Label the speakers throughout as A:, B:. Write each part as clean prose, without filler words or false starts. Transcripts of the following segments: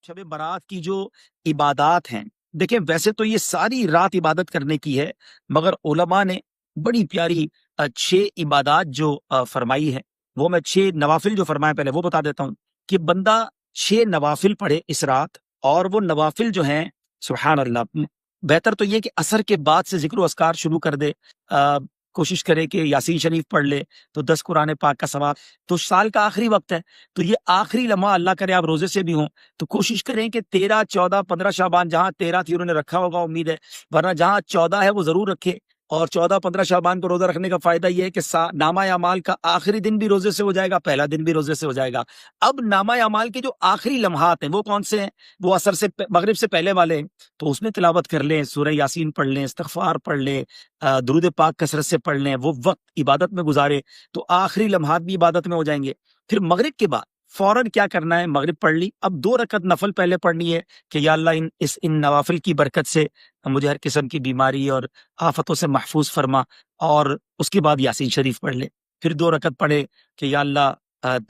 A: شب برات کی جو عبادات ہیں، دیکھیں ویسے تو یہ ساری رات عبادت کرنے کی ہے، مگر علماء نے بڑی پیاری 6 عبادات جو فرمائی ہے، وہ میں 6 نوافل جو فرمائے پہلے وہ بتا دیتا ہوں کہ بندہ 6 نوافل پڑھے اس رات، اور وہ نوافل جو ہیں سبحان اللہ، بہتر تو یہ کہ عصر کے بعد سے ذکر و اذکار شروع کر دے، کوشش کرے کہ یاسین شریف پڑھ لے تو 10 قرآن پاک کا ثواب، تو سال کا آخری وقت ہے، تو یہ آخری لمحہ اللہ کرے آپ روزے سے بھی ہوں تو کوشش کریں کہ 13 14 15 شعبان، جہاں 13 تھی انہوں نے رکھا ہوگا امید ہے، ورنہ جہاں 14 ہے وہ ضرور رکھے، اور 14 15 شعبان کو روزہ رکھنے کا فائدہ یہ ہے کہ نامہ اعمال کا آخری دن بھی روزے سے ہو جائے گا، پہلا دن بھی روزے سے ہو جائے گا۔ اب نامہ اعمال کے جو آخری لمحات ہیں وہ کون سے ہیں؟ وہ عصر سے مغرب سے پہلے والے ہیں، تو اس میں تلاوت کر لیں، سورہ یاسین پڑھ لیں، استغفار پڑھ لیں، درود پاک کثرت سے پڑھ لیں، وہ وقت عبادت میں گزارے تو آخری لمحات بھی عبادت میں ہو جائیں گے۔ پھر مغرب کے بعد فوراً کیا کرنا ہے؟ مغرب پڑھ لی، اب 2 رکعت نفل پہلے پڑھنی ہے کہ یا اللہ ان نوافل کی برکت سے مجھے ہر قسم کی بیماری اور آفتوں سے محفوظ فرما، اور اس کے بعد یاسین شریف پڑھ لے۔ پھر 2 رکعت پڑھے کہ یا اللہ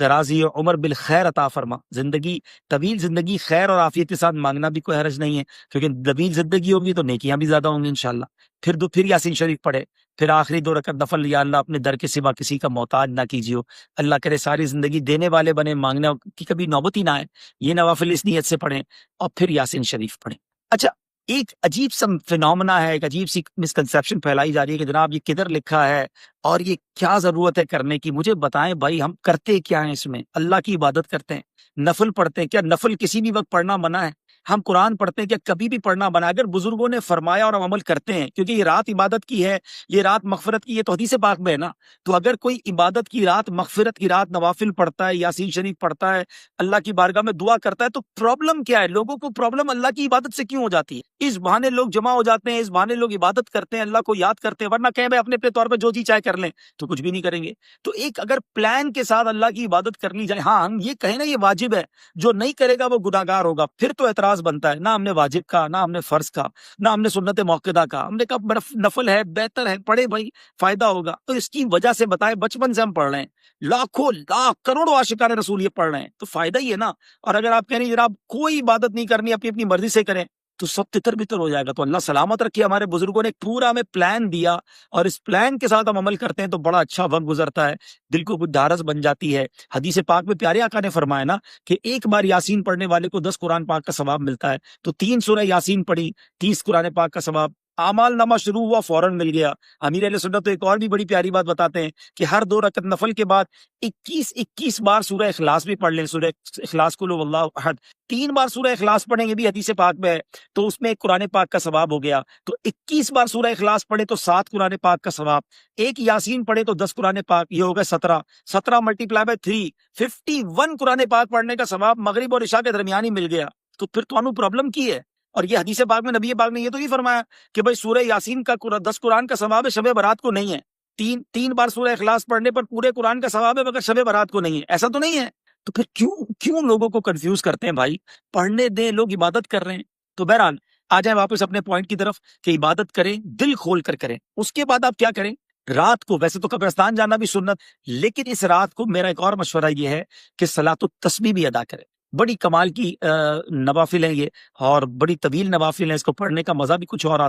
A: درازی عمر بالخیر عطا فرما، زندگی طویل زندگی خیر اور عافیت کے ساتھ مانگنا بھی کوئی حرج نہیں ہے، کیونکہ طویل زندگی ہوگی تو نیکیاں بھی زیادہ ہوں گی انشاءاللہ۔ پھر یاسین شریف پڑھے، پھر آخری 2 رکعت نفل، یا اللہ اپنے در کے سوا کسی کا محتاج نہ کیجیے، اللہ کرے ساری زندگی دینے والے بنے، مانگنے کی کبھی نوبت ہی نہ آئے، یہ نوافل اس نیت سے پڑھیں، اور پھر یاسین شریف پڑھیں۔ اچھا، ایک عجیب سا فینومنا ہے، ایک عجیب سی مسکنسیپشن پھیلائی جا رہی ہے کہ جناب یہ کدھر لکھا ہے اور یہ کیا ضرورت ہے کرنے کی؟ مجھے بتائیں بھائی، ہم کرتے کیا ہیں؟ اس میں اللہ کی عبادت کرتے ہیں، نفل پڑھتے ہیں، کیا نفل کسی بھی وقت پڑھنا منع ہے؟ ہم قرآن پڑھتے ہیں، کیا کبھی بھی پڑھنا منع ہے؟ اگر بزرگوں نے فرمایا اور ہم عمل کرتے ہیں، کیونکہ یہ رات عبادت کی ہے، یہ رات مغفرت کی، یہ تو حدیث پاک میں ہے نا، تو اگر کوئی عبادت کی رات، مغفرت کی رات نوافل پڑھتا ہے، یاسین شریف پڑھتا ہے، اللہ کی بارگاہ میں دعا کرتا ہے، تو پرابلم کیا ہے؟ لوگوں کو پرابلم اللہ کی عبادت سے کیوں ہو جاتی ہے؟ اس بہانے لوگ جمع ہو جاتے ہیں، اس بہانے لوگ عبادت کرتے ہیں، اللہ کو یاد کرتے ہیں، ورنہ کہیں بھائی اپنے طور پہ جو جی چاہے کر لیں تو کچھ بھی نہیں کریں گے۔ تو ایک اگر پلان کے ساتھ اللہ کی عبادت کر لی جائے، ہاں ہم یہ کہیں نا یہ واجب ہے، جو نہیں کرے گا وہ گناہگار ہوگا، پھر تو اعتراض بنتا ہے، نہ ہم نے واجب کا، نہ ہم نے فرض کا، نہ ہم نے سنت موقدہ کا، ہم نے کہا نفل ہے، بہتر ہے، پڑھے بھائی، فائدہ ہوگا۔ تو اس کی وجہ سے بتائے، بچپن سے ہم پڑھ رہے ہیں، لاکھوں لاکھ کروڑوں عاشقان رسول یہ پڑھ رہے ہیں، تو فائدہ ہی ہے نا۔ اور اگر آپ کہہ رہے ہیں جناب کوئی عبادت نہیں کرنی، اپنی اپنی مرضی سے کریں، تو سب تتر بتر ہو جائے گا۔ تو اللہ سلامت رکھے، ہمارے بزرگوں نے ایک پورا ہمیں پلان دیا، اور اس پلان کے ساتھ ہم عمل کرتے ہیں تو بڑا اچھا وقت گزرتا ہے، دل کو کچھ ڈھارس بن جاتی ہے۔ حدیث پاک میں پیارے آقا نے فرمایا نا کہ ایک بار یاسین پڑھنے والے کو 10 قرآن پاک کا ثواب ملتا ہے، تو 3 سورہ یاسین پڑھی، 30 قرآن پاک کا ثواب، اعمال نامہ شروع ہوا فوراً مل گیا۔ امیر اہل سنت تو ایک اور بھی بڑی پیاری بات بتاتے ہیں کہ ہر 2 رکعت نفل کے بعد 21 بار سورہ اخلاص بھی پڑھ لیں، سورہ اخلاص قل هو اللہ احد، 3 بار سورہ اخلاص پڑھیں گے بھی حدیث پاک میں ہے، تو اس میں ایک قرآن پاک کا ثواب ہو گیا۔ تو 21 بار سورہ اخلاص پڑھے تو 7 قرآن پاک کا ثواب، ایک یاسین پڑھے تو 10 قرآن پاک، یہ ہو گئے 17 ملٹیپلائی بائی 3، 51 قرآن پاک پڑھنے کا ثواب مغرب اور عشاء کے درمیان ہی مل گیا۔ تو پھر تو پرابلم کی ہے؟ اور یہ حدیث پاک میں نبی پاک نے یہ تو نہیں فرمایا کہ بھائی سورہ یاسین کا 10 قرآن کا ثواب ہے، شب برات کو نہیں ہے، تین بار سورہ اخلاص پڑھنے پر پورے قرآن کا ثواب ہے مگر شب برات کو نہیں ہے، ایسا تو نہیں ہے۔ تو پھر کیوں لوگوں کو کنفیوز کرتے ہیں بھائی؟ پڑھنے دیں، لوگ عبادت کر رہے ہیں۔ تو بہرحال آ جائیں واپس اپنے پوائنٹ کی طرف کہ عبادت کریں، دل کھول کر کریں۔ اس کے بعد آپ کیا کریں؟ رات کو ویسے تو قبرستان جانا بھی سنت، لیکن اس رات کو میرا ایک اور مشورہ یہ ہے کہ صلاۃ التسبیح بھی ادا کریں۔ بڑی کمال کی نوافل ہیں یہ، اور بڑی طویل نوافل ہیں، اس کو پڑھنے کا مزہ بھی کچھ اور آتا ہے۔